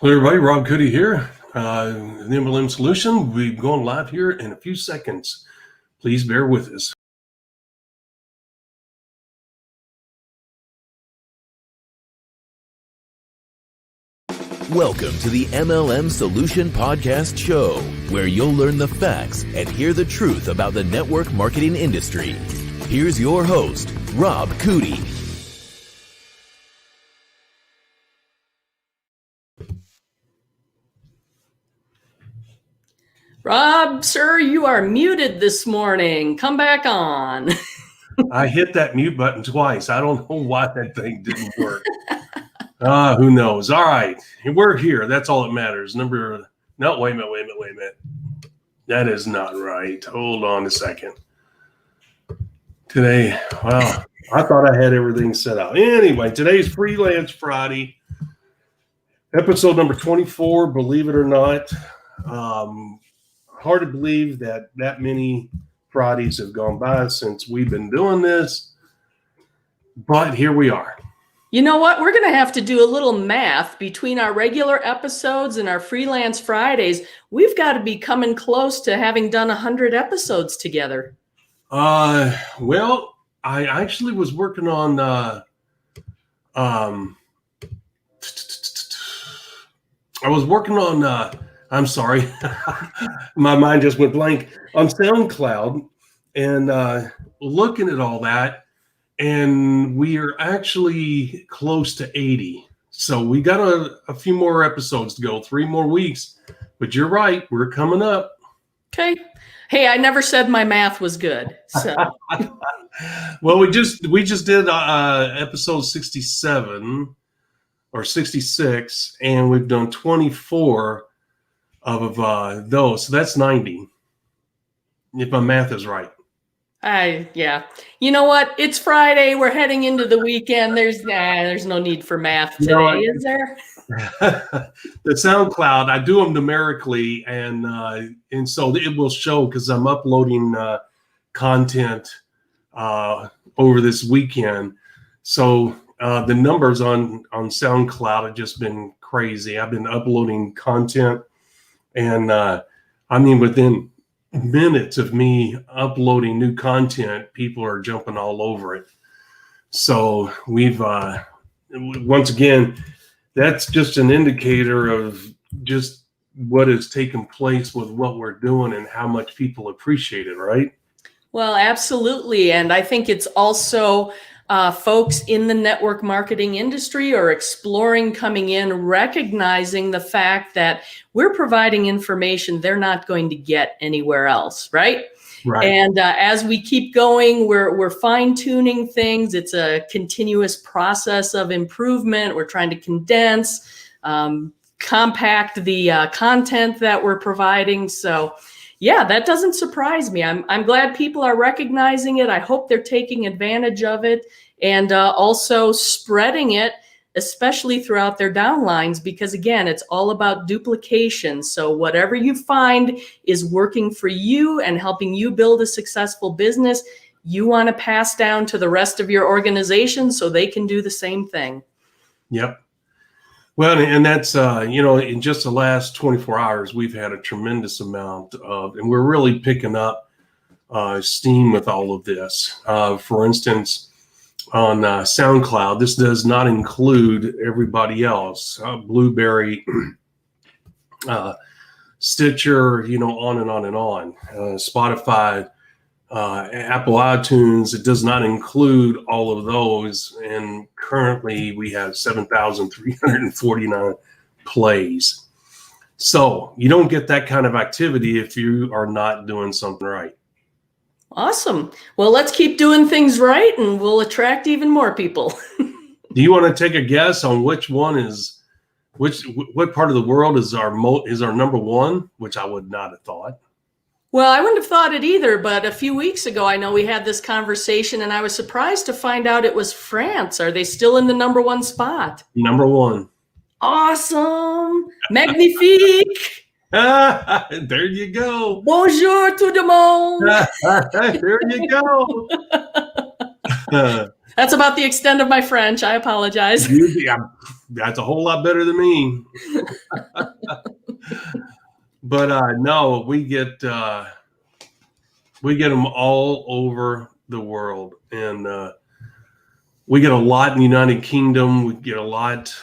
Hello, everybody. Rob Cuddy here. The MLM Solution. We're going live here in a few seconds. Please bear with us. Welcome to the MLM Solution Podcast Show, where you'll learn the facts and hear the truth about the network marketing industry. Here's your host, Rob Cuddy. Rob, sir, you are muted this morning. Come back on. I hit that mute button twice. I don't know why that thing didn't work. Who knows? All right. We're here. That's all that matters. No, wait a minute. That is not right. Hold on a second. Today, well, I thought I had everything set out. Anyway, today's Freelance Friday, episode number 24, believe it or not. Hard to believe that many Fridays have gone by since we've been doing this, but here we are. You know what? We're going to have to do a little math between our regular episodes and our Freelance Fridays. We've got to be coming close to having done 100 episodes together. Well, I actually was working on, I'm sorry, my mind just went blank, on SoundCloud and looking at all that, and we are actually close to 80. So we got a few more episodes to go, 3 more weeks, but you're right, we're coming up. Okay. Hey, I never said my math was good. So. Well, we just did episode 67 or 66, and we've done 24 of those. So that's 90, if my math is right. Yeah. You know what? It's Friday. We're heading into the weekend. There's no need for math today, is there? The SoundCloud, I do them numerically, and so it will show because I'm uploading content over this weekend. So the numbers on SoundCloud have just been crazy. I've been uploading content, and within minutes of me uploading new content, people are jumping all over it. So we've once again, that's just an indicator of just what has taken place with what we're doing and how much people appreciate it, right? Well, absolutely. And I think it's also folks in the network marketing industry are exploring coming in, recognizing the fact that we're providing information they're not going to get anywhere else, right? Right. And as we keep going, we're fine-tuning things. It's a continuous process of improvement. We're trying to condense, compact the content that we're providing. So yeah, that doesn't surprise me. I'm glad people are recognizing it. I hope they're taking advantage of it and also spreading it, especially throughout their downlines, because again, it's all about duplication. So whatever you find is working for you and helping you build a successful business, you want to pass down to the rest of your organization so they can do the same thing. Yep. Well, and that's, in just the last 24 hours, we've had a tremendous amount of, and we're really picking up steam with all of this. For instance, on SoundCloud, this does not include everybody else, Blueberry, Stitcher, on and on and on, Spotify, Apple iTunes. It does not include all of those. And currently we have 7,349 plays. So you don't get that kind of activity if you are not doing something right. Awesome. Well, let's keep doing things right and we'll attract even more people. Do you want to take a guess on what part of the world is our number one, which I would not have thought? Well, I wouldn't have thought it either, but a few weeks ago, I know we had this conversation and I was surprised to find out it was France. Are they still in the number one spot? Number one. Awesome. Magnifique. There you go. Bonjour tout le monde. There you go. That's about the extent of my French. I apologize. That's a whole lot better than me. But no, we get them all over the world, and we get a lot in the United Kingdom. We get a lot.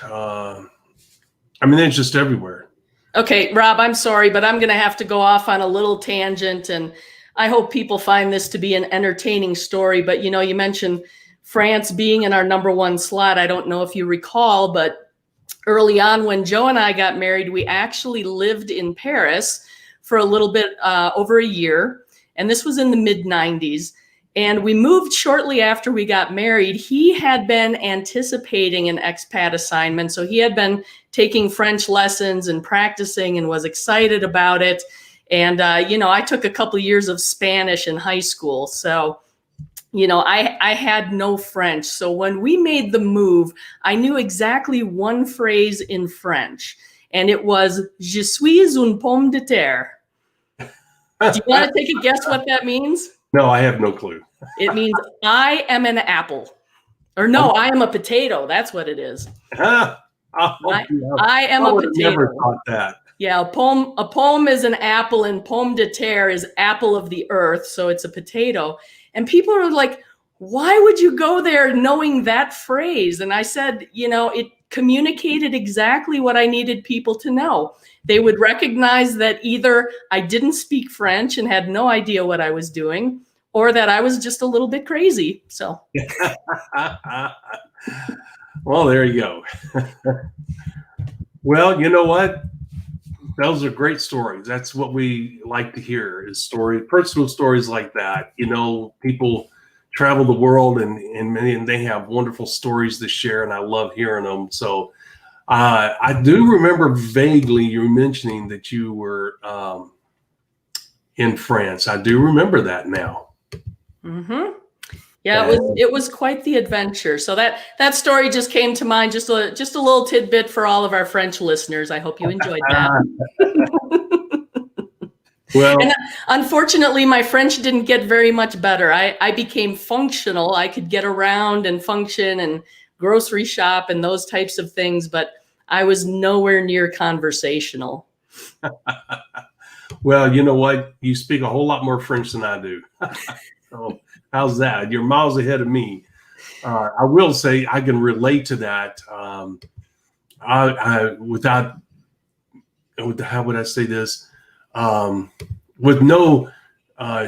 It's just everywhere. Okay, Rob, I'm sorry, but I'm going to have to go off on a little tangent, and I hope people find this to be an entertaining story. But, you mentioned France being in our number one slot. I don't know if you recall, but early on when Joe and I got married, we actually lived in Paris for a little bit over a year, and this was in the mid-90s. And we moved shortly after we got married. He had been anticipating an expat assignment. So he had been taking French lessons and practicing and was excited about it. And, I took a couple years of Spanish in high school. So, I had no French. So when we made the move, I knew exactly one phrase in French. And it was, je suis une pomme de terre. Do you want to take a guess what that means? No, I have no clue. It means I am an apple. Or no, I am a potato. That's what it is. I am a potato. I never thought that. Yeah, a pomme is an apple, and pomme de terre is apple of the earth. So it's a potato. And people are like, why would you go there knowing that phrase? And I said, it communicated exactly what I needed people to know. They would recognize that either I didn't speak French and had no idea what I was doing, or that I was just a little bit crazy. So. Well, there you go. Well, you know what? Those are great stories. That's what we like to hear, is personal stories like that. People travel the world and they have wonderful stories to share, and I love hearing them. So I do remember vaguely you mentioning that you were in France. I do remember that now. Mm-hmm. Yeah, it was quite the adventure. So that story just came to mind, just a little tidbit for all of our French listeners. I hope you enjoyed that. Well, and unfortunately, my French didn't get very much better. I became functional. I could get around and function and grocery shop and those types of things, but I was nowhere near conversational. Well, you know what? You speak a whole lot more French than I do. So how's that? You're miles ahead of me. I will say I can relate to that. How would I say this? With no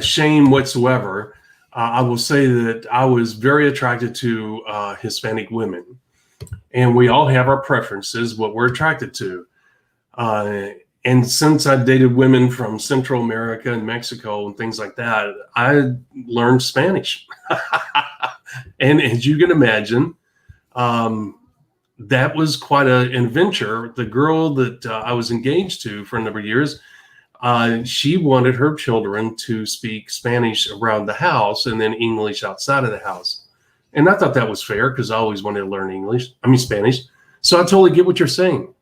shame whatsoever, I will say that I was very attracted to Hispanic women, and we all have our preferences, what we're attracted to. And since I dated women from Central America and Mexico and things like that, I learned Spanish. And as you can imagine, that was quite an adventure. The girl that I was engaged to for a number of years, she wanted her children to speak Spanish around the house and then English outside of the house. And I thought that was fair because I always wanted to learn Spanish. So I totally get what you're saying.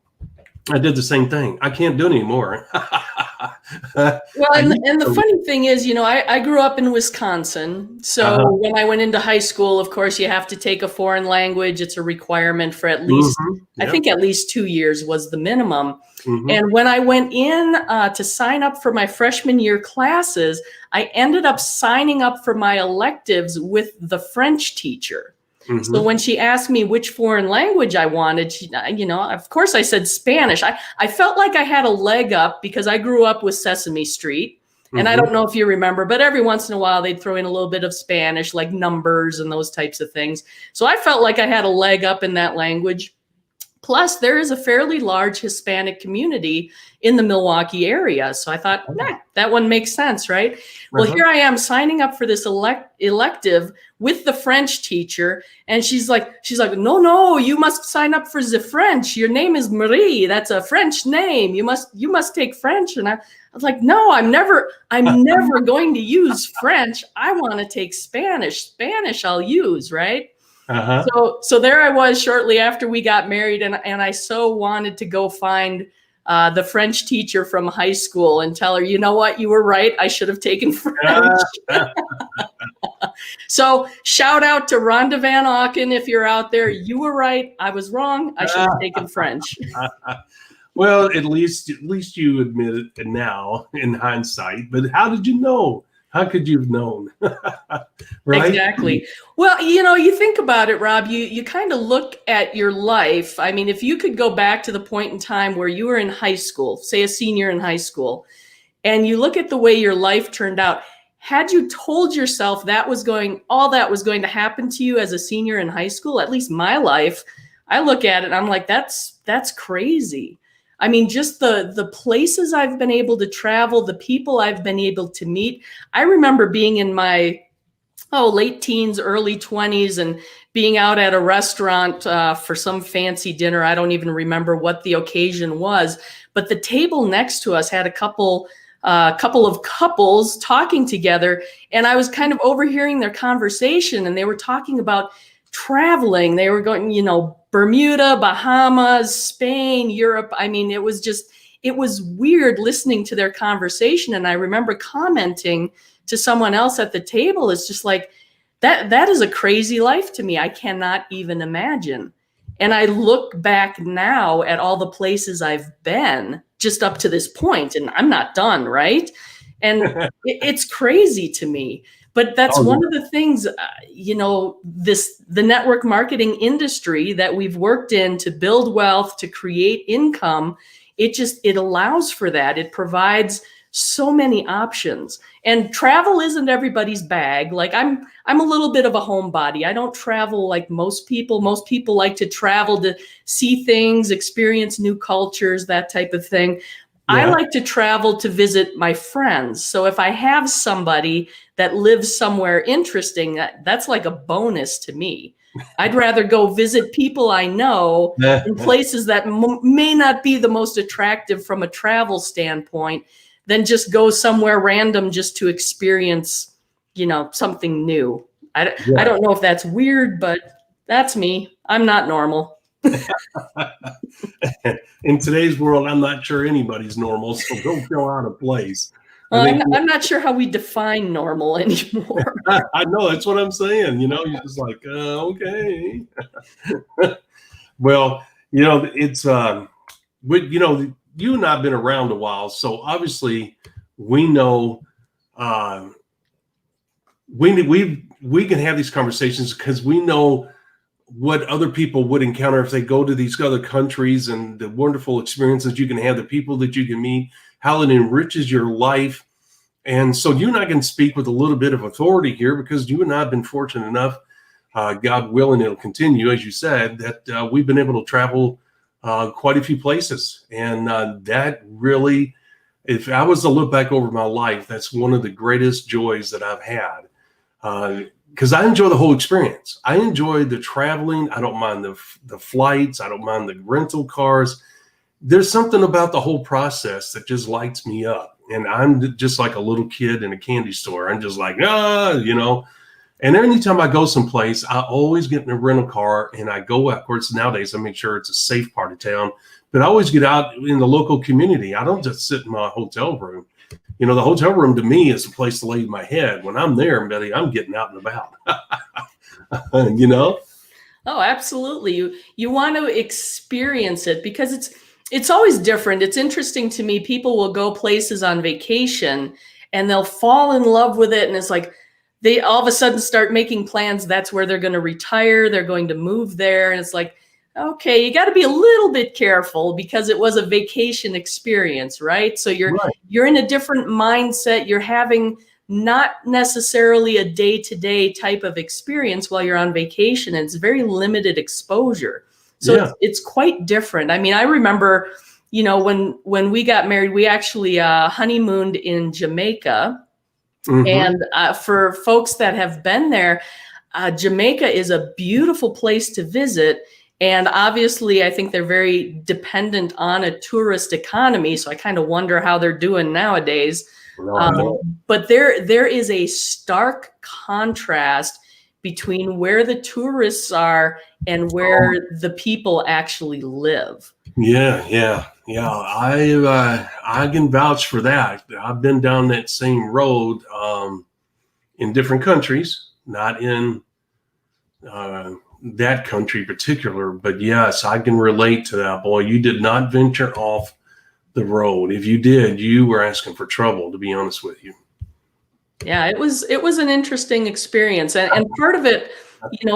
I did the same thing. I can't do it anymore. Well, and the funny thing is, I grew up in Wisconsin. So when I went into high school, of course, you have to take a foreign language. It's a requirement for at least, I think at least 2 years was the minimum. Mm-hmm. And when I went in to sign up for my freshman year classes, I ended up signing up for my electives with the French teacher. Mm-hmm. So when she asked me which foreign language I wanted, of course I said Spanish. I felt like I had a leg up because I grew up with Sesame Street. And I don't know if you remember, but every once in a while they'd throw in a little bit of Spanish, like numbers and those types of things. So I felt like I had a leg up in that language. Plus, there is a fairly large Hispanic community in the Milwaukee area. So I thought, that one makes sense, right? Well, here I am signing up for this elective with the French teacher. And she's like, no, you must sign up for the French. Your name is Marie. That's a French name. You must take French. And I was like, no, I'm never going to use French. I want to take Spanish. Spanish I'll use, right? So there I was shortly after we got married, and I so wanted to go find the French teacher from high school and tell her, you know what, you were right. I should have taken French. So shout out to Rhonda Van Auken if you're out there. You were right. I was wrong. I should have taken French. Well, at least you admit it now in hindsight. But how did you know? How could you have known? Right? Exactly. Well, you think about it, Rob, you kind of look at your life. I mean, if you could go back to the point in time where you were in high school, say a senior in high school, and you look at the way your life turned out, had you told yourself all that was going to happen to you as a senior in high school, at least my life, I look at it and I'm like, that's crazy. I mean, just the places I've been able to travel, the people I've been able to meet. I remember being in my late teens, early 20s, and being out at a restaurant for some fancy dinner. I don't even remember what the occasion was, but the table next to us had a couple of couples talking together, and I was kind of overhearing their conversation, and they were talking about traveling. They were going, Bermuda, Bahamas, Spain, Europe. I mean, it was weird listening to their conversation. And I remember commenting to someone else at the table, it's just like, that is a crazy life to me. I cannot even imagine. And I look back now at all the places I've been just up to this point, and I'm not done, right? And it's crazy to me. But that's one of the things, the network marketing industry that we've worked in to build wealth, to create income, it allows for that. It provides so many options. And travel isn't everybody's bag. Like I'm a little bit of a homebody. I don't travel like most people. Most people like to travel to see things, experience new cultures, that type of thing. Yeah. I like to travel to visit my friends. So if I have somebody that lives somewhere interesting, that's like a bonus to me. I'd rather go visit people I know in places that may not be the most attractive from a travel standpoint than just go somewhere random just to experience, something new. I don't know if that's weird, but that's me. I'm not normal. In today's world, I'm not sure anybody's normal, so don't go out of place. I'm not sure how we define normal anymore. I know, that's what I'm saying. You're just like, okay. Well, it's, you and I have been around a while, so obviously we know we can have these conversations because we know what other people would encounter if they go to these other countries, and the wonderful experiences you can have, the people that you can meet, how it enriches your life. And so you and I can speak with a little bit of authority here because you and I have been fortunate enough, God willing, it'll continue, as you said, that we've been able to travel quite a few places. And that really, if I was to look back over my life, that's one of the greatest joys that I've had. Because I enjoy the whole experience. I enjoy the traveling. I don't mind the flights. I don't mind the rental cars. There's something about the whole process that just lights me up. And I'm just like a little kid in a candy store. I'm just like, And anytime I go someplace, I always get in a rental car and I go out. Of course, nowadays I make sure it's a safe part of town. But I always get out in the local community. I don't just sit in my hotel room. The hotel room to me is a place to lay my head. When I'm there, Betty, I'm getting out and about. Oh, absolutely. You want to experience it because it's always different. It's interesting to me. People will go places on vacation and they'll fall in love with it. And it's like they all of a sudden start making plans. That's where they're going to retire. They're going to move there. And it's like, okay, you got to be a little bit careful because it was a vacation experience, right? So you're in a different mindset. You're having not necessarily a day-to-day type of experience while you're on vacation. And it's very limited exposure. So it's quite different. I mean, I remember, when we got married, we actually honeymooned in Jamaica. Mm-hmm. And for folks that have been there, Jamaica is a beautiful place to visit. And obviously, I think they're very dependent on a tourist economy. So I kind of wonder how they're doing nowadays. But there is a stark contrast between where the tourists are and where the people actually live. Yeah. I can vouch for that. I've been down that same road in different countries, not in that country particular. But yes, I can relate to that. Boy, you did not venture off the road. If you did, you were asking for trouble, to be honest with you. Yeah, it was an interesting experience. And part of it,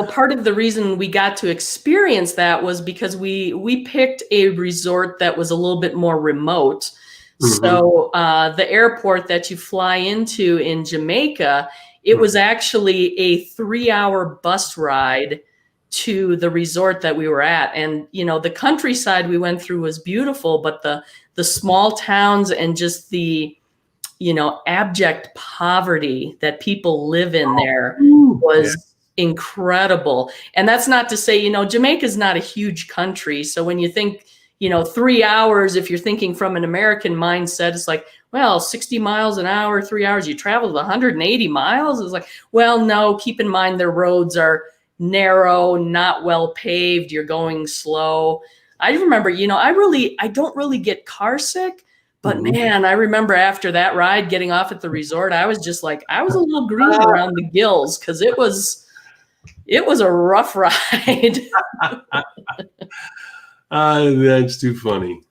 part of the reason we got to experience that was because we picked a resort that was a little bit more remote. Mm-hmm. So the airport that you fly into in Jamaica, it was actually a 3-hour bus ride to the resort that we were at. And, the countryside we went through was beautiful, but the small towns and just the, abject poverty that people live in there was incredible. And that's not to say, Jamaica is not a huge country. So when you think, 3 hours, if you're thinking from an American mindset, it's like, well, 60 miles an hour, 3 hours, you traveled 180 miles. It's like, well, no, keep in mind their roads are narrow, not well paved. You're going slow. I remember, I don't really get car sick, but man, I remember after that ride getting off at the resort, I was just like, I was a little green around the gills because it was a rough ride. That's too funny.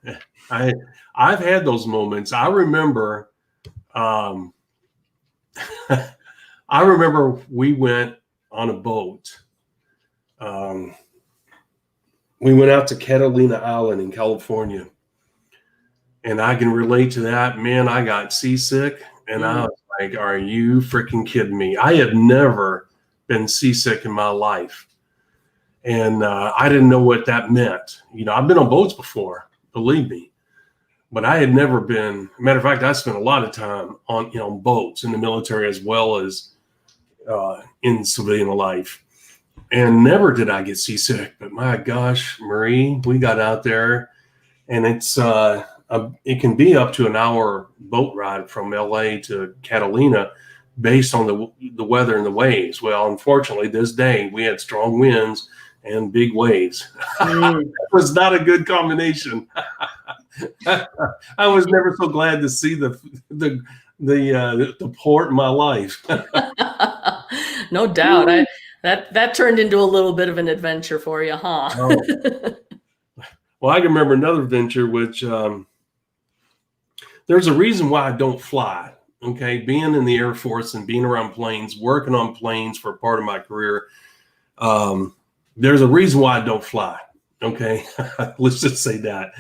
I've had those moments. I remember we went on a boat. We went out to Catalina Island in California. And I can relate to that. Man, I got seasick. And I was like, are you freaking kidding me? I had never been seasick in my life. And I didn't know what that meant. I've been on boats before, believe me. But I had never been. Matter of fact, I spent a lot of time on boats in the military as well as in civilian life. And never did I get seasick. But my gosh, Marie, we got out there. And it can be up to an hour boat ride from LA to Catalina based on the weather and the waves. Well, unfortunately, this day we had strong winds and big waves. That was not a good combination. I was never so glad to see the port in my life. No doubt. That turned into a little bit of an adventure for you, huh? Well, I can remember another adventure, which there's a reason why I don't fly. Okay, being in the Air Force and being around planes, working on planes for part of my career, there's a reason why I don't fly. Okay, let's just say that.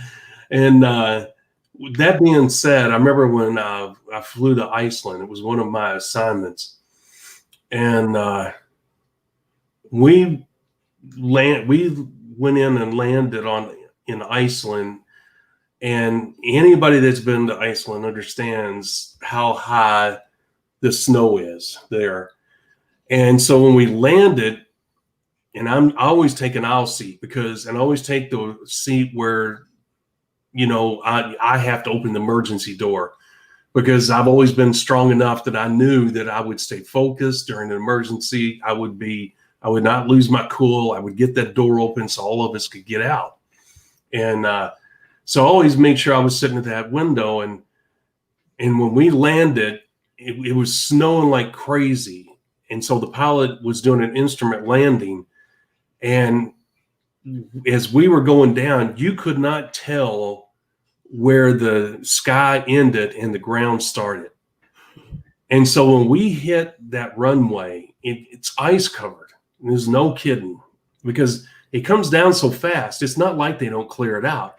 And that being said, I remember when I flew to Iceland. It was one of my assignments, and we went in and landed in Iceland. And anybody that's been to Iceland understands how high the snow is there. And so when we landed, and I always take an aisle seat and I always take the seat where, I have to open the emergency door, because I've always been strong enough that I knew that I would stay focused during an emergency. I would not lose my cool. I would get that door open so all of us could get out. And, so I always made sure I was sitting at that window, and when we landed, it was snowing like crazy. And so the pilot was doing an instrument landing, and as we were going down, you could not tell where the sky ended and the ground started. And so when we hit that runway, it's ice covered. There's no kidding, because it comes down so fast. It's not like they don't clear it out.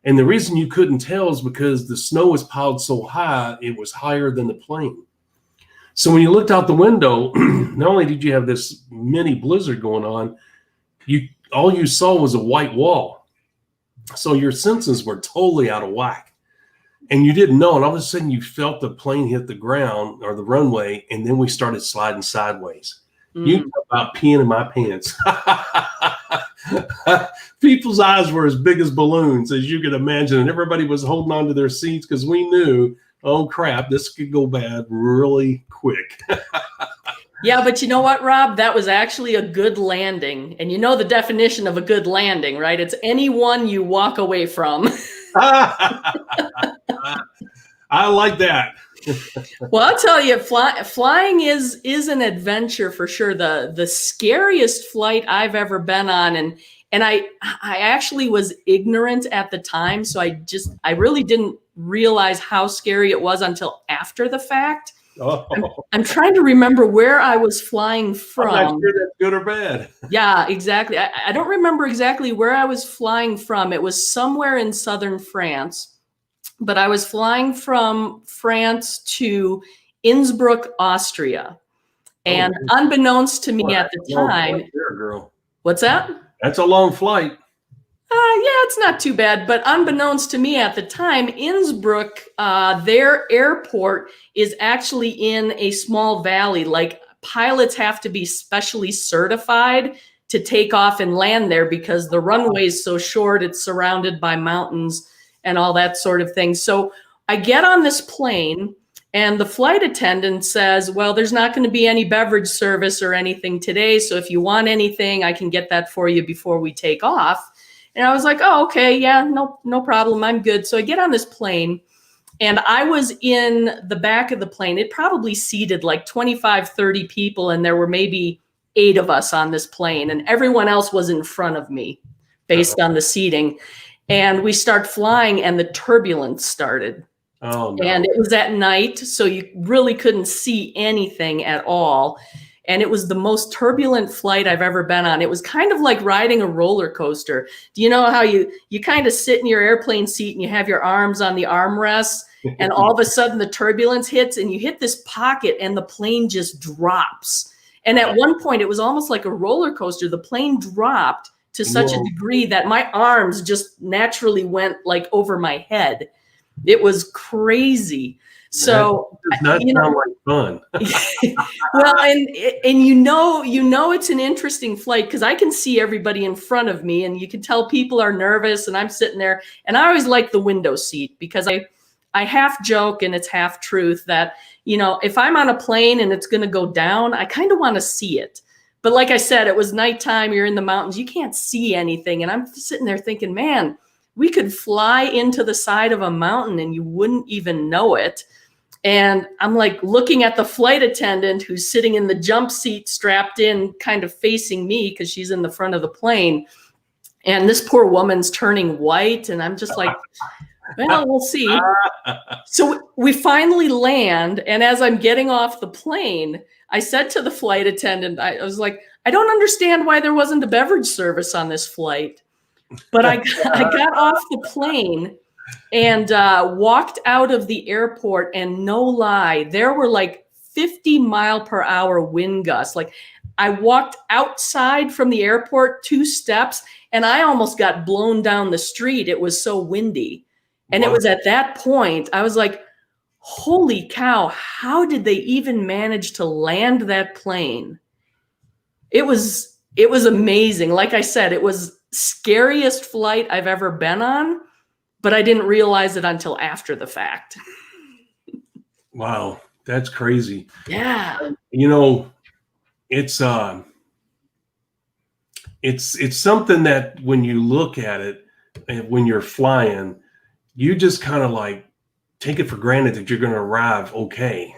And the reason you couldn't tell is because the snow was piled so high, it was higher than the plane. So when you looked out the window, not only did you have this mini blizzard going on, all you saw was a white wall. So your senses were totally out of whack. And you didn't know. And all of a sudden you felt the plane hit the ground or the runway, and then we started sliding sideways. You talk about peeing in my pants. People's eyes were as big as balloons, as you can imagine, and everybody was holding on to their seats because we knew, oh crap, this could go bad really quick. Yeah, but you know what, Rob? That was actually a good landing. And you know the definition of a good landing, right? It's any one you walk away from. I like that. Well, I'll tell you, flying is an adventure for sure. The scariest flight I've ever been on, and I actually was ignorant at the time, so I really didn't realize how scary it was until after the fact. Oh, I'm trying to remember where I was flying I'm from. not sure that's good or bad. Yeah, exactly. I don't remember exactly where I was flying from. It was somewhere in southern France, but I was flying from France to Innsbruck, Austria. And unbeknownst to me at the time, there, girl. What's that? That's a long flight. Yeah, it's not too bad. But unbeknownst to me at the time, Innsbruck, their airport is actually in a small valley. Like pilots have to be specially certified to take off and land there because the runway is so short. It's surrounded by mountains and all that sort of thing. So I get on this plane and the flight attendant says, well, there's not going to be any beverage service or anything today. So if you want anything, I can get that for you before we take off. And I was like, oh, okay, yeah, no problem. I'm good. So I get on this plane and I was in the back of the plane. It probably seated like 25, 30 people. And there were maybe 8 of us on this plane and everyone else was in front of me based on the seating. And we start flying and the turbulence started. Oh, no. And it was at night, so you really couldn't see anything at all. And it was the most turbulent flight I've ever been on. It was kind of like riding a roller coaster. Do you know how you kind of sit in your airplane seat and you have your arms on the armrests and all of a sudden the turbulence hits and you hit this pocket and the plane just drops. And at one point it was almost like a roller coaster. The plane dropped to such a degree that my arms just naturally went like over my head. It was crazy. So that does not sound like fun. Well, and you know it's an interesting flight because I can see everybody in front of me and you can tell people are nervous and I'm sitting there and I always like the window seat because I half joke and it's half truth that, you know, if I'm on a plane and it's going to go down, I kind of want to see it. But like I said, it was nighttime, you're in the mountains, you can't see anything. And I'm sitting there thinking, man, we could fly into the side of a mountain and you wouldn't even know it. And I'm like looking at the flight attendant who's sitting in the jump seat strapped in, kind of facing me because she's in the front of the plane. And this poor woman's turning white. And I'm just like, well, we'll see. So we finally land. And as I'm getting off the plane, I said to the flight attendant, I was like, I don't understand why there wasn't a beverage service on this flight. But I got off the plane and walked out of the airport, and no lie, there were like 50-mile-per-hour wind gusts. Like I walked outside from the airport 2 steps and I almost got blown down the street. It was so windy. And It was at that point I was like, holy cow, how did they even manage to land that plane? It was amazing. Like I said, it was scariest flight I've ever been on, but I didn't realize it until after the fact. Wow, that's crazy. Yeah. You know, it's something that when you look at it and when you're flying, you just kind of like take it for granted that you're going to arrive okay.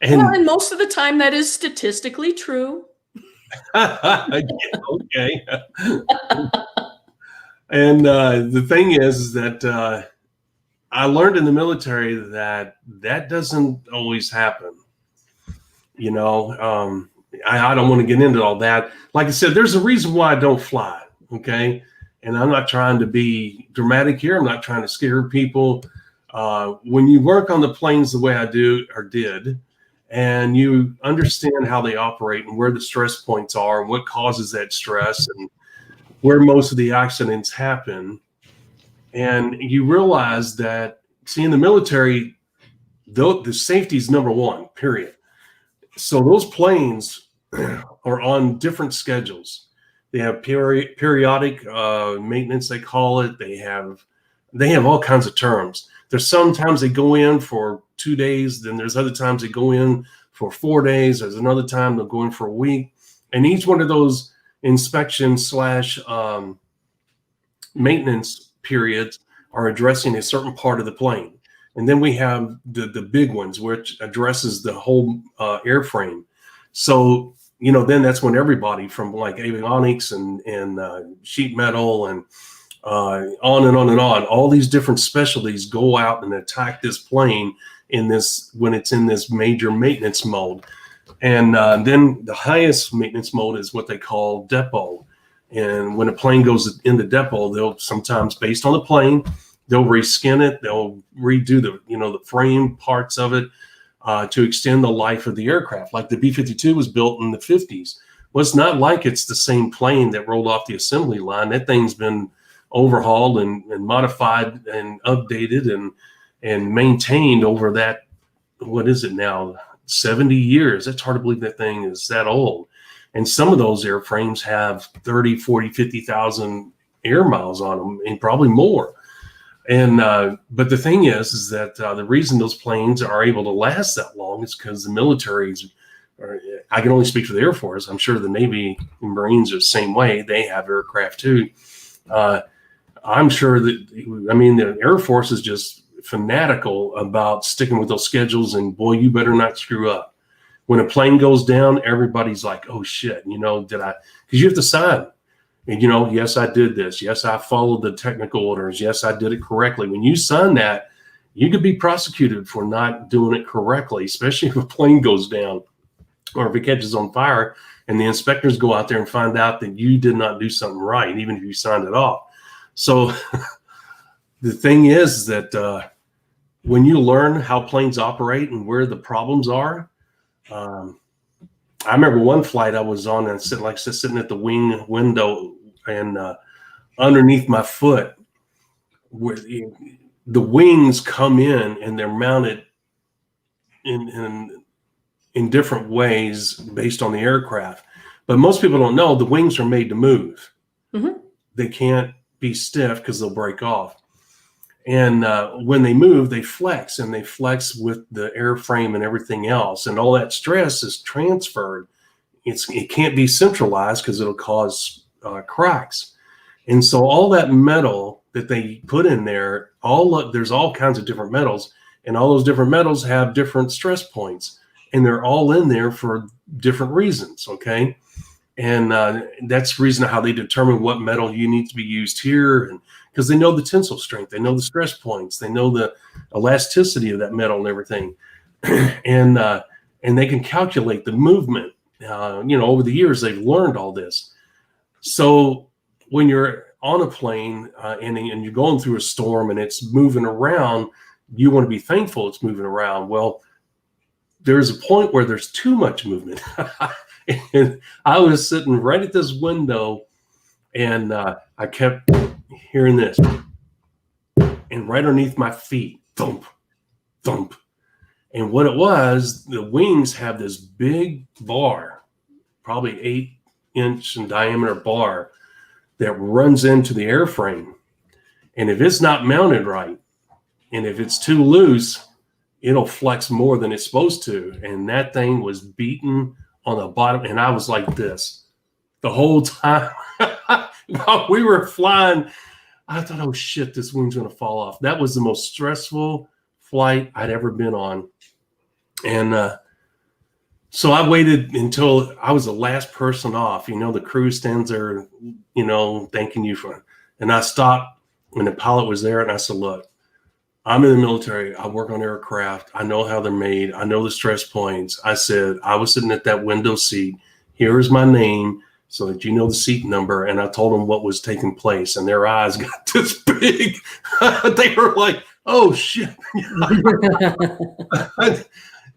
And most of the time that is statistically true. Yeah, okay. And the thing is that I learned in the military that doesn't always happen. You know, I don't want to get into all that. Like I said, there's a reason why I don't fly. Okay. And I'm not trying to be dramatic here. I'm not trying to scare people. When you work on the planes the way I do or did, and you understand how they operate and where the stress points are and what causes that stress and where most of the accidents happen. And you realize that, see, in the military, the safety is number one, period. So those planes are on different schedules. They have periodic maintenance, they call it. They have all kinds of terms. There's sometimes they go in for 2 days. Then there's other times they go in for 4 days. There's another time they'll go in for a week. And each one of those inspection / maintenance periods are addressing a certain part of the plane. And then we have the big ones, which addresses the whole airframe. So, then that's when everybody from like avionics and sheet metal and on and on and on, all these different specialties go out and attack this plane when it's in this major maintenance mode. And then the highest maintenance mode is what they call depot. And when a plane goes into depot, they'll sometimes, based on the plane, they'll reskin it. They'll redo the frame parts of it to extend the life of the aircraft. Like the B-52 was built in the 50s. Well, it's not like it's the same plane that rolled off the assembly line. That thing's been overhauled and modified and updated and maintained over that, what is it now, 70 years. It's hard to believe that thing is that old. And some of those airframes have 30, 40, 50,000 air miles on them, and probably more. And but the thing is that the reason those planes are able to last that long is because the military's, I can only speak for the Air Force. I'm sure the Navy and Marines are the same way. They have aircraft too. I'm sure that, the Air Force is just fanatical about sticking with those schedules, and boy, you better not screw up. When a plane goes down, everybody's like, oh shit, because you have to sign. And, yes, I did this. Yes, I followed the technical orders. Yes, I did it correctly. When you sign that, you could be prosecuted for not doing it correctly, especially if a plane goes down or if it catches on fire and the inspectors go out there and find out that you did not do something right, even if you signed it off. So the thing is that when you learn how planes operate and where the problems are, I remember one flight I was on and sitting at the wing window, and underneath my foot, where the wings come in and they're mounted in different ways based on the aircraft. But most people don't know the wings are made to move. Mm-hmm. They can't be stiff because they'll break off. And when they move, they flex, and they flex with the airframe and everything else. And all that stress is transferred. It can't be centralized because it'll cause cracks. And so all that metal that they put in there, there's all kinds of different metals, and all those different metals have different stress points, and they're all in there for different reasons. Okay. And that's the reason how they determine what metal you need to be used here. And because they know the tensile strength, they know the stress points, they know the elasticity of that metal and everything. And they can calculate the movement. Over the years, they've learned all this. So when you're on a plane and you're going through a storm and it's moving around, you want to be thankful it's moving around. Well, there's a point where there's too much movement. And I was sitting right at this window, and I kept hearing this. And right underneath my feet, thump, thump. And what it was, the wings have this big bar, probably 8-inch in diameter bar, that runs into the airframe. And if it's not mounted right, and if it's too loose, it'll flex more than it's supposed to. And that thing was beaten on the bottom, and I was like this the whole time. While we were flying, I thought, oh shit, this wing's gonna fall off. That was the most stressful flight I'd ever been on. And so I waited until I was the last person off. The crew stands there, thanking you for, and I stopped when the pilot was there, and I said, look, I'm in the military. I work on aircraft. I know how they're made. I know the stress points. I said, I was sitting at that window seat. Here is my name so that you know the seat number. And I told them what was taking place. And their eyes got this big. They were like, oh, shit.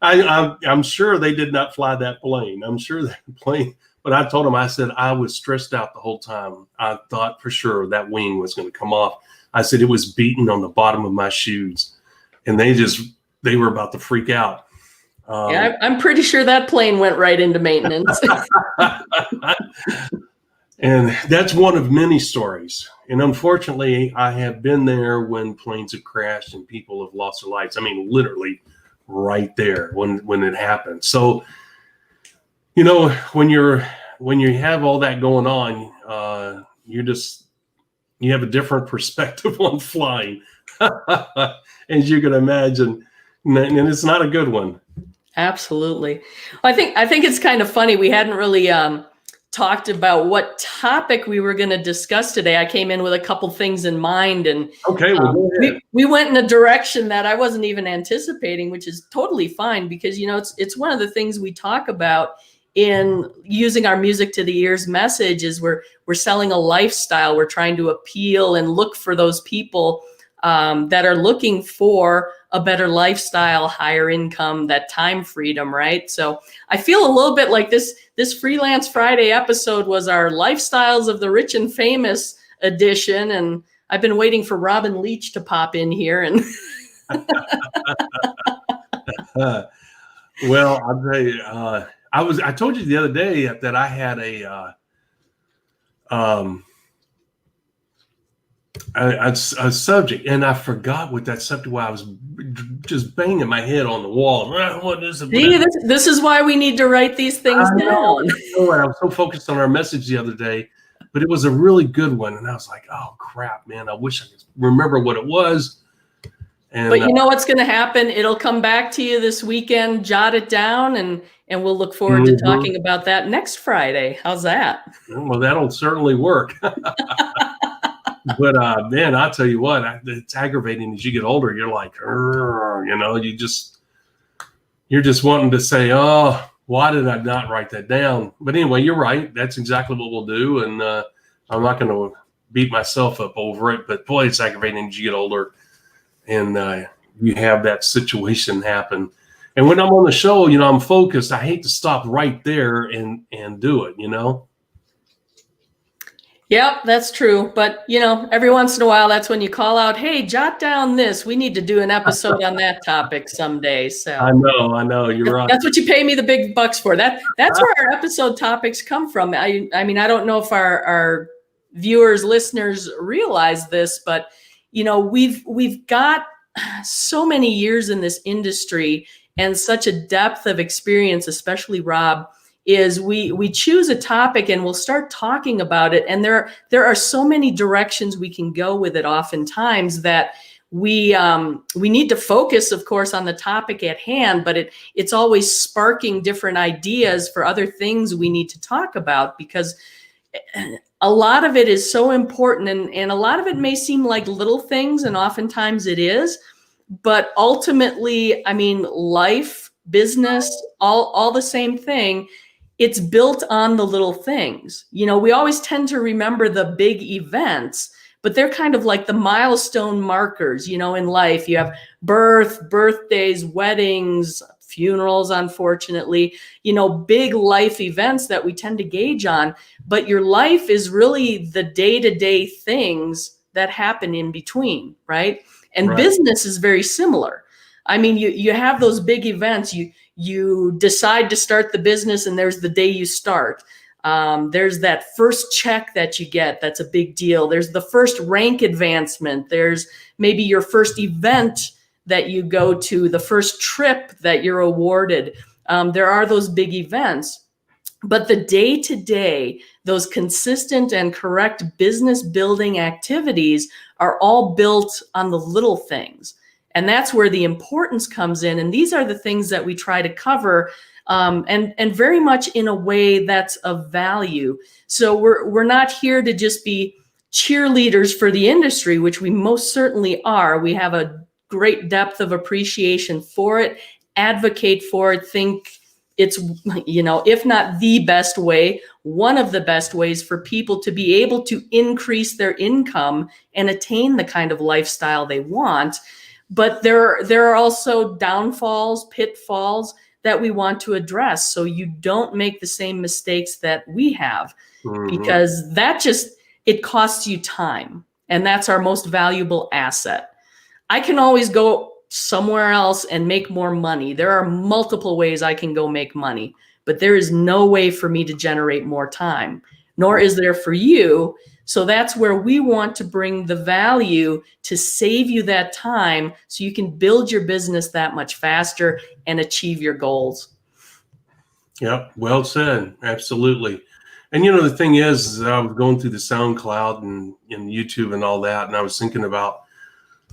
I'm sure they did not fly that plane. I'm sure that plane. But I told them, I said, I was stressed out the whole time. I thought for sure that wing was going to come off. I said it was beaten on the bottom of my shoes, and they were about to freak out. I'm pretty sure that plane went right into maintenance. And that's one of many stories. And unfortunately, I have been there when planes have crashed and people have lost their lives. I mean, literally right there when it happened. So, when you have all that going on, You have a different perspective on flying, as you can imagine, and it's not a good one. Absolutely. I think it's kind of funny. We hadn't really talked about what topic we were going to discuss today. I came in with a couple things in mind, and Okay, well, go ahead. we went in a direction that I wasn't even anticipating, which is totally fine because, it's one of the things we talk about in using our music to the ears message is we're selling a lifestyle. We're trying to appeal and look for those people that are looking for a better lifestyle, higher income, that time freedom, right? So I feel a little bit like this Freelance Friday episode was our Lifestyles of the Rich and Famous edition, and I've been waiting for Robin Leach to pop in here. And well, I'll tell you, I told you the other day that I had a subject, and I forgot what that subject was. I was just banging my head on the wall. What is it? see, this is why we need to write these things down. I was so focused on our message the other day, but it was a really good one, and I was like, "Oh crap, man! I wish I could remember what it was." And, but you know what's going to happen? It'll come back to you this weekend. Jot it down, and we'll look forward to talking about that next Friday. How's that? Well, that'll certainly work. But man, I'll tell you what, it's aggravating as you get older. You're like, you're just wanting to say, oh, why did I not write that down? But anyway, you're right. That's exactly what we'll do. And I'm not going to beat myself up over it. But boy, it's aggravating as you get older. And you have that situation happen. And when I'm on the show, I'm focused. I hate to stop right there and do it, Yep, that's true. But, every once in a while, that's when you call out, hey, jot down this. We need to do an episode on that topic someday. So I know. You're right. That's what you pay me the big bucks for. That's where our episode topics come from. I mean, I don't know if our viewers, listeners realize this, but, we've got so many years in this industry and such a depth of experience, especially Rob, is we choose a topic and we'll start talking about it. And there are so many directions we can go with it oftentimes that we need to focus, of course, on the topic at hand, but it's always sparking different ideas for other things we need to talk about, because a lot of it is so important, and a lot of it may seem like little things, and oftentimes it is, but ultimately, I mean, life, business, all the same thing. It's built on the little things. We always tend to remember the big events, but they're kind of like the milestone markers, in life. You have birthdays, weddings, funerals, unfortunately, big life events that we tend to gauge on. But your life is really the day-to-day things that happen in between, right? And business is very similar. I mean, you have those big events. You decide to start the business, and there's the day you start. There's that first check that you get. That's a big deal. There's the first rank advancement. There's maybe your first event that you go to, the first trip that you're awarded. There are those big events. But the day-to-day, those consistent and correct business building activities are all built on the little things. And that's where the importance comes in. And these are the things that we try to cover, and very much in a way that's of value. So we're not here to just be cheerleaders for the industry, which we most certainly are. We have a great depth of appreciation for it, advocate for it, think it's, if not the best way, one of the best ways for people to be able to increase their income and attain the kind of lifestyle they want. But there are also downfalls, pitfalls that we want to address, so you don't make the same mistakes that we have, because it costs you time, and that's our most valuable asset. I can always go somewhere else and make more money. There are multiple ways I can go make money, but there is no way for me to generate more time, nor is there for you. So that's where we want to bring the value to save you that time so you can build your business that much faster and achieve your goals. Yep. Well said. Absolutely. And you know, the thing is I was going through the SoundCloud and YouTube and all that, and I was thinking about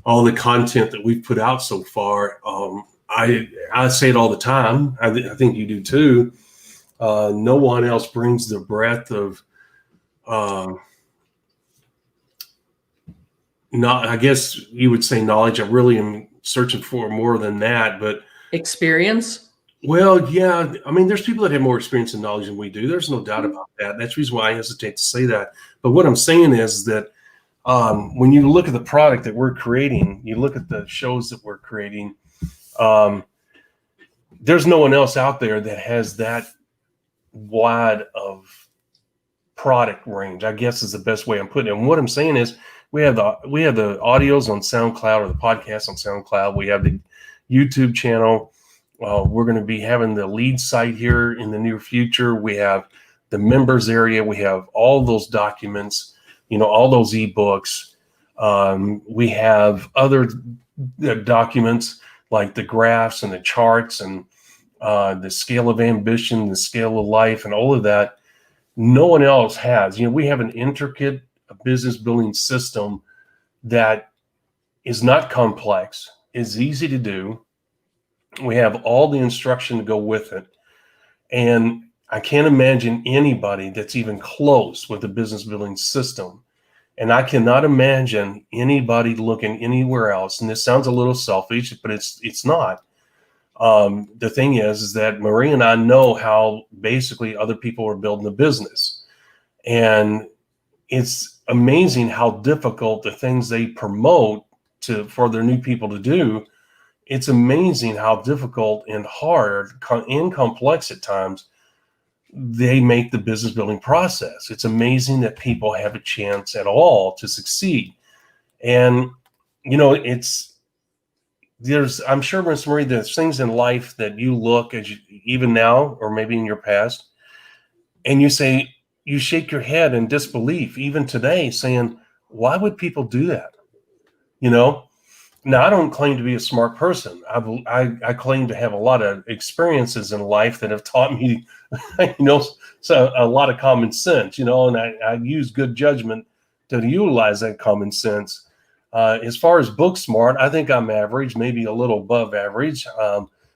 all the content that we've put out so far. I say it all the time. I think you do too. No one else brings the breadth of, not, I guess you would say knowledge. I really am searching for more than that, but Experience. well, yeah. I mean, there's people that have more experience and knowledge than we do. There's no doubt about that. That's the reason why I hesitate to say that. But what I'm saying is that when you look at the product that we're creating, you look at the shows that we're creating, there's no one else out there that has that wide of product range, I guess is the best way I'm putting it. And what I'm saying is we have the audios on SoundCloud, or the podcast on SoundCloud. We have the YouTube channel. We're going to be having the lead site here in the near future. We have the members area. We have all those documents, you know, all those ebooks. We have other documents like the graphs and the charts and the scale of ambition, the scale of life, and all of that. No one else has. You know, we have an intricate business building system that is not complex, is easy to do. We have all the instruction to go with it. And I can't imagine anybody that's even close with the business building system. And I cannot imagine anybody looking anywhere else. And this sounds a little selfish, but it's not. The thing is that Marie and I know how basically other people are building a business. And it's amazing how difficult the things they promote for their new people to do. It's amazing how difficult and hard and complex at times they make the business building process. It's amazing that people have a chance at all to succeed. And, you know, I'm sure, Ms. Marie, there's things in life that you look at, even now, or maybe in your past, and you shake your head in disbelief, even today, saying, why would people do that? You know? Now, I don't claim to be a smart person. I claim to have a lot of experiences in life that have taught me, you know, so a lot of common sense, you know, and I use good judgment to utilize that common sense. As far as book smart, I think I'm average, maybe a little above average.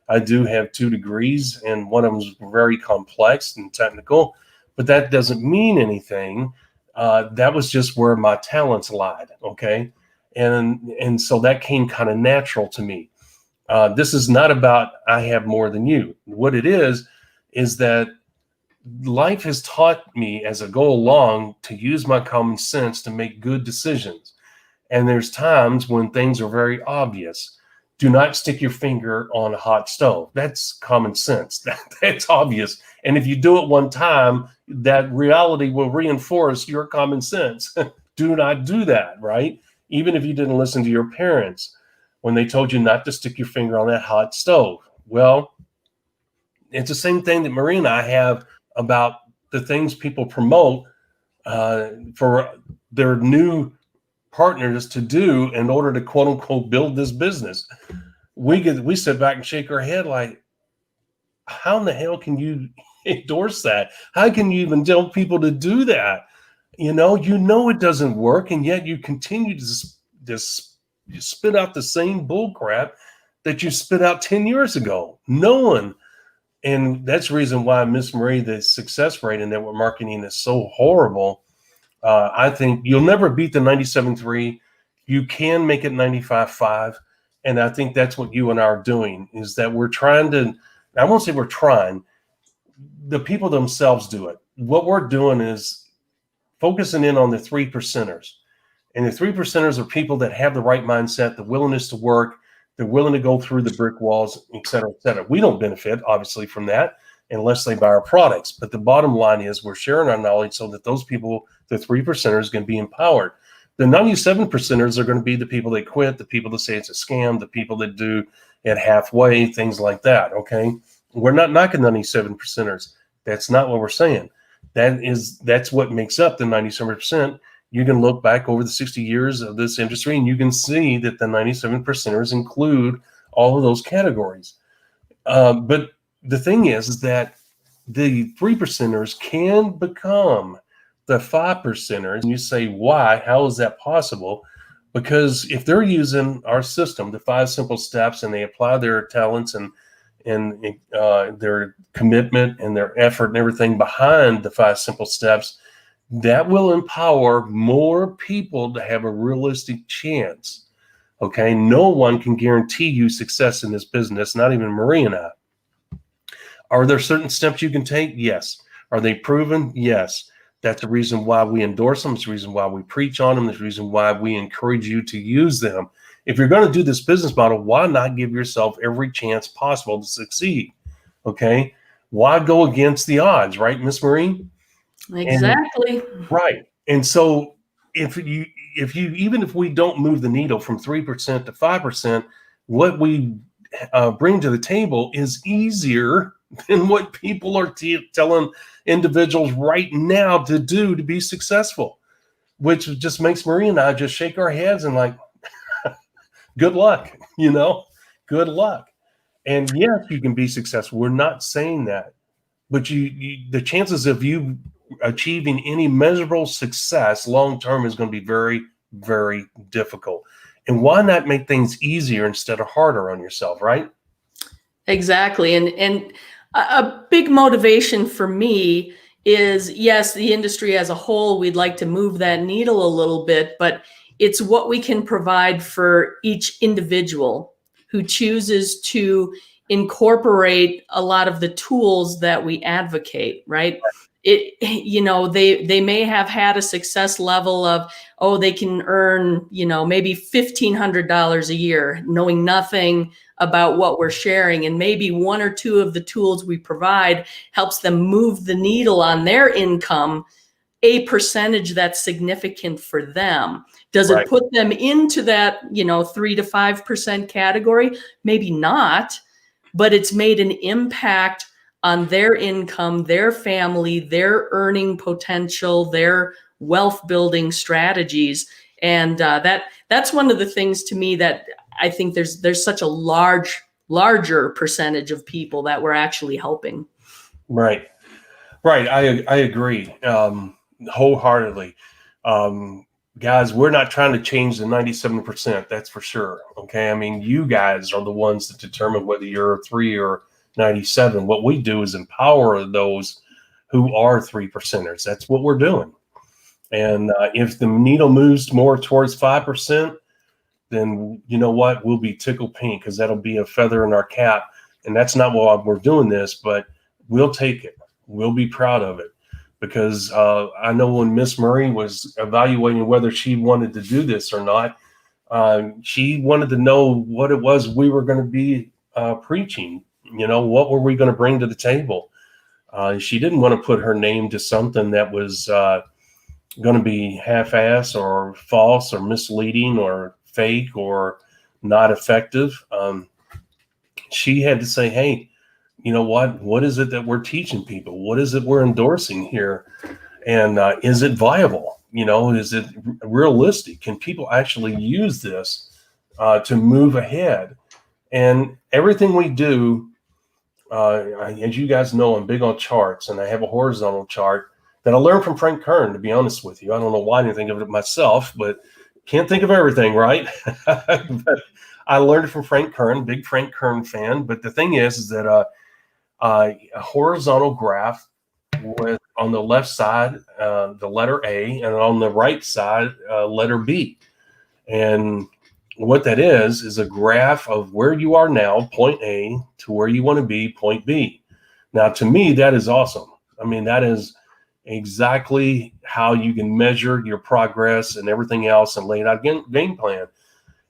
I do have 2 degrees, and one of them is very complex and technical, but that doesn't mean anything. That was just where my talents lied, okay? And so that came kind of natural to me. This is not about I have more than you. What it is that life has taught me as I go along to use my common sense to make good decisions. And there's times when things are very obvious. Do not stick your finger on a hot stove. That's common sense. That's obvious. And if you do it one time, that reality will reinforce your common sense. Do not do that, right? Even if you didn't listen to your parents when they told you not to stick your finger on that hot stove. Well, it's the same thing that Marie and I have about the things people promote for their new partners to do in order to, quote unquote, build this business. We sit back and shake our head like, how in the hell can you endorse that? How can you even tell people to do that? You know it doesn't work, and yet you continue to spit out the same bull crap that you spit out 10 years ago. No one. And that's the reason why, Miss Marie, the success rate in network marketing is so horrible. I think you'll never beat the 97.3. You can make it 95.5. And I think that's what you and I are doing, is that we're trying to, I won't say we're trying, the people themselves do it. What we're doing is focusing in on the 3%ers. And the 3%ers are people that have the right mindset, the willingness to work, they're willing to go through the brick walls, et cetera, et cetera. We don't benefit, obviously, from that unless they buy our products. But the bottom line is we're sharing our knowledge so that those people, the 3%ers, can be empowered. The 97%ers are going to be the people that quit, the people that say it's a scam, the people that do it halfway, things like that, okay? We're not knocking 97%ers. That's not what we're saying. That's what makes up the 97%. You can look back over the 60 years of this industry, and you can see that the 97%ers include all of those categories. But the thing is that the 3%ers can become the 5%ers. And you say, why? How is that possible? Because if they're using our system, the 5 simple steps, and they apply their talents and their commitment and their effort and everything behind the 5 simple steps, that will empower more people to have a realistic chance. Okay, no one can guarantee you success in this business, not even Marie and I. Are there certain steps you can take? Yes. Are they proven? Yes. That's the reason why we endorse them. It's the reason why we preach on them. It's the reason why we encourage you to use them. If you're going to do this business model, why not give yourself every chance possible to succeed? Okay. Why go against the odds, right, Miss Marie? Exactly. Right. And so if we don't move the needle from 3% to 5%, what we bring to the table is easier than what people are telling individuals right now to do to be successful, which just makes Marie and I just shake our heads and like, good luck, good luck. And yes, you can be successful. We're not saying that, but the chances of you achieving any measurable success long-term is going to be very, very difficult. And why not make things easier instead of harder on yourself, right? Exactly. And a big motivation for me is, yes, the industry as a whole, we'd like to move that needle a little bit, but it's what we can provide for each individual who chooses to incorporate a lot of the tools that we advocate, right? They may have had a success level of, they can earn, maybe $1,500 a year, knowing nothing about what we're sharing. And maybe 1 or 2 of the tools we provide helps them move the needle on their income, a percentage that's significant for them. Does it put them into that, 3 to 5% category? Maybe not, but it's made an impact on their income, their family, their earning potential, their wealth building strategies. And that's one of the things to me that I think there's such a larger percentage of people that we're actually helping. Right. I agree wholeheartedly. Guys, we're not trying to change the 97%. That's for sure. Okay. I mean, you guys are the ones that determine whether you're a 3 or 97. What we do is empower those who are 3%ers. That's what we're doing. And if the needle moves more towards 5%, then you know what? We'll be tickled pink, because that'll be a feather in our cap. And that's not why we're doing this, but we'll take it. We'll be proud of it, because I know when Miss Marie was evaluating whether she wanted to do this or not, she wanted to know what it was we were going to be preaching. What were we going to bring to the table? She didn't want to put her name to something that was going to be half-ass or false or misleading or fake or not effective. She had to say, hey, you know what is it that we're teaching people? What is it we're endorsing here? And is it viable? Is it realistic? Can people actually use this to move ahead? And everything we do, as you guys know, I'm big on charts, and I have a horizontal chart that I learned from Frank Kern, to be honest with you. I don't know why I didn't think of it myself, but can't think of everything, right? But I learned it from Frank Kern, big Frank Kern fan. But the thing is that a horizontal graph with, on the left side, the letter A, and on the right side, letter B. And what that is a graph of where you are now, point A, to where you want to be, point B. Now, to me, that is awesome. I mean, that is exactly how you can measure your progress and everything else and lay out a game plan.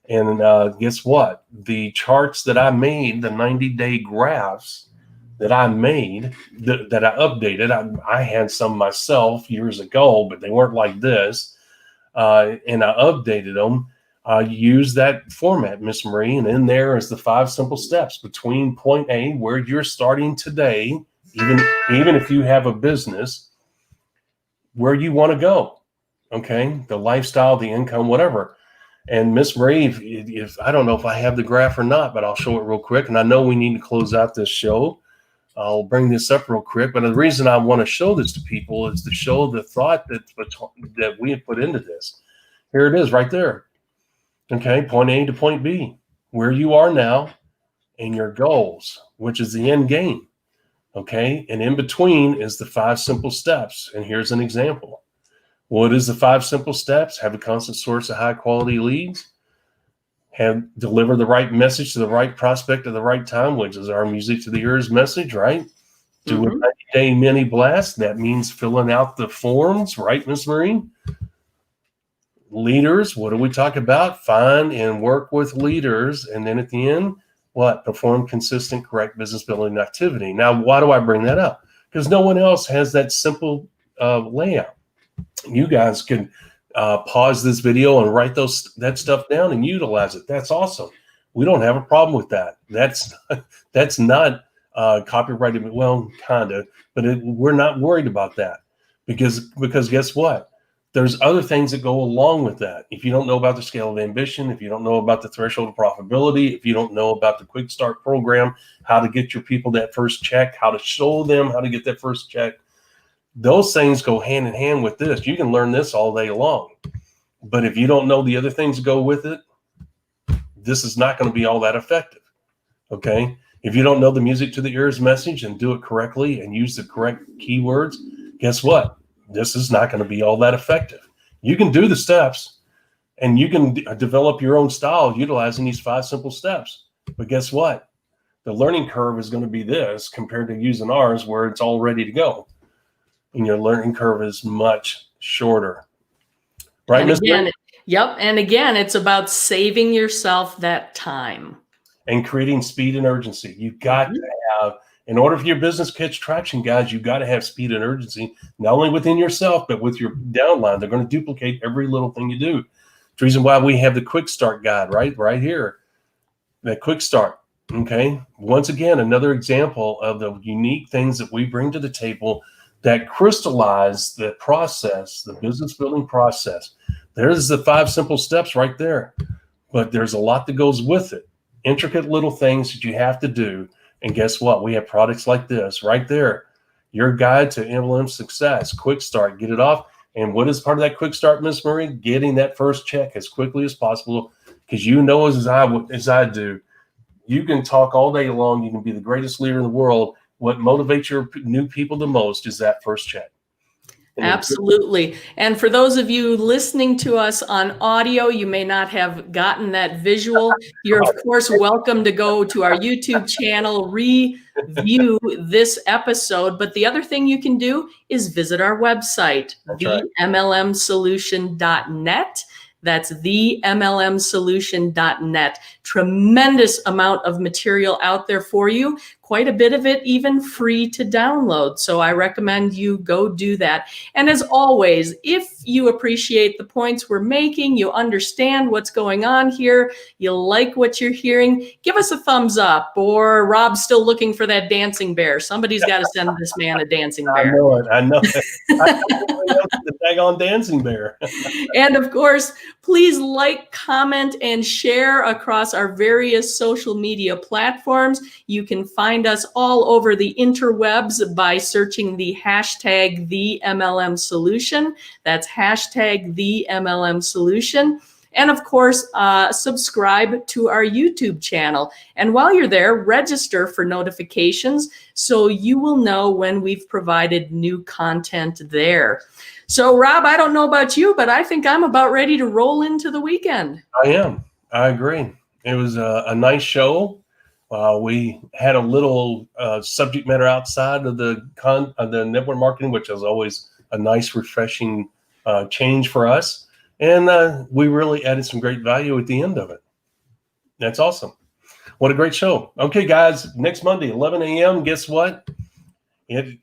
And guess what? The charts that I made, the 90-day graphs that I made, that I updated, I had some myself years ago, but they weren't like this. And I updated them. Use that format, Miss Marie, and in there is the 5 simple steps between point A, where you're starting today, even if you have a business, where you want to go. Okay, the lifestyle, the income, whatever. And Miss Marie, if I don't know if I have the graph or not, but I'll show it real quick. And I know we need to close out this show. I'll bring this up real quick, but the reason I want to show this to people is to show the thought that we have put into this. Here it is right there. Okay, point A to point B, where you are now and your goals, which is the end game. Okay, and in between is the 5 simple steps. And here's an example. What is the 5 simple steps? Have a constant source of high quality leads. Deliver the right message to the right prospect at the right time, which is our music to the ears message, right? Do a 90-day mini blast. That means filling out the forms, right, Ms. Marine? Leaders, what do we talk about? Find and work with leaders. And then at the end, what? Perform consistent, correct business building activity. Now, why do I bring that up? Because no one else has that simple layout. You guys can pause this video and write that stuff down and utilize it. That's awesome. We don't have a problem with that. That's not copyrighted. Well, kind of, but we're not worried about that because guess what? There's other things that go along with that. If you don't know about the scale of ambition, if you don't know about the threshold of profitability, if you don't know about the quick start program, how to get your people that first check, how to show them how to get that first check, those things go hand in hand with this. You can learn this all day long. But if you don't know the other things that go with it, this is not going to be all that effective. Okay? If you don't know the music to the ears message and do it correctly and use the correct keywords, guess what? This is not going to be all that effective. You can do the steps and you can develop your own style utilizing these 5 simple steps. But guess what? The learning curve is going to be this compared to using ours where it's all ready to go. And your learning curve is much shorter. Right, Ms. Yep. And again, it's about saving yourself that time. And creating speed and urgency. You've got to have, in order for your business to catch traction, guys, you've got to have speed and urgency, not only within yourself, but with your downline. They're going to duplicate every little thing you do. It's the reason why we have the quick start guide right here. That quick start. Okay. Once again, another example of the unique things that we bring to the table that crystallize the process, the business building process. There's the 5 simple steps right there, but there's a lot that goes with it. Intricate little things that you have to do. And guess what? We have products like this right there. Your guide to MLM success, quick start, get it off. And what is part of that quick start, Ms. Marie? Getting that first check as quickly as possible. Because you know, as I do, you can talk all day long. You can be the greatest leader in the world. What motivates your new people the most is that first check. Absolutely. And for those of you listening to us on audio, you may not have gotten that visual. You're, of course, welcome to go to our YouTube channel, review this episode. But the other thing you can do is visit our website, themlmsolution.net. That's themlmsolution.net. Tremendous amount of material out there for you. Quite a bit of it even free to download. So I recommend you go do that. And as always, if you appreciate the points we're making, you understand what's going on here, you like what you're hearing, give us a thumbs up. Or Rob's still looking for that dancing bear. Somebody's got to send this man a dancing bear. I know it. The daggone dancing bear. And of course, please like, comment, and share across our various social media platforms. You can find us all over the interwebs by searching the hashtag #TheMLMSolution. That's hashtag #TheMLMSolution. And of course, subscribe to our YouTube channel. And while you're there, register for notifications so you will know when we've provided new content there. So, Rob, I don't know about you, but I think I'm about ready to roll into the weekend. I am. I agree. It was a nice show. We had a little subject matter outside of the network marketing, which is always a nice, refreshing change for us. And we really added some great value at the end of it. That's awesome. What a great show. Okay, guys, next Monday, 11 a.m., guess what?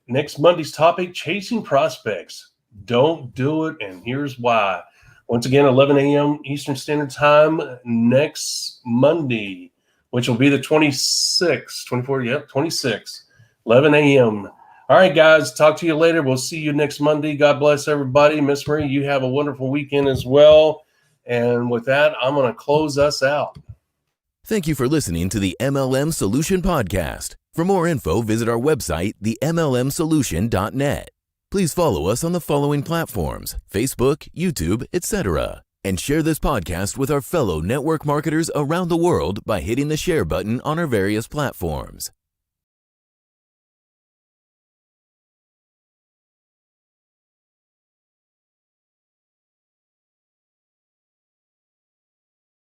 Next Monday's topic, chasing prospects. Don't do it, and here's why. Once again, 11 a.m. Eastern Standard Time next Monday, which will be the 26th, 11 a.m. All right, guys, talk to you later. We'll see you next Monday. God bless everybody. Miss Marie, you have a wonderful weekend as well. And with that, I'm going to close us out. Thank you for listening to the MLM Solution Podcast. For more info, visit our website, themlmsolution.net. Please follow us on the following platforms: Facebook, YouTube, etc. And share this podcast with our fellow network marketers around the world by hitting the share button on our various platforms.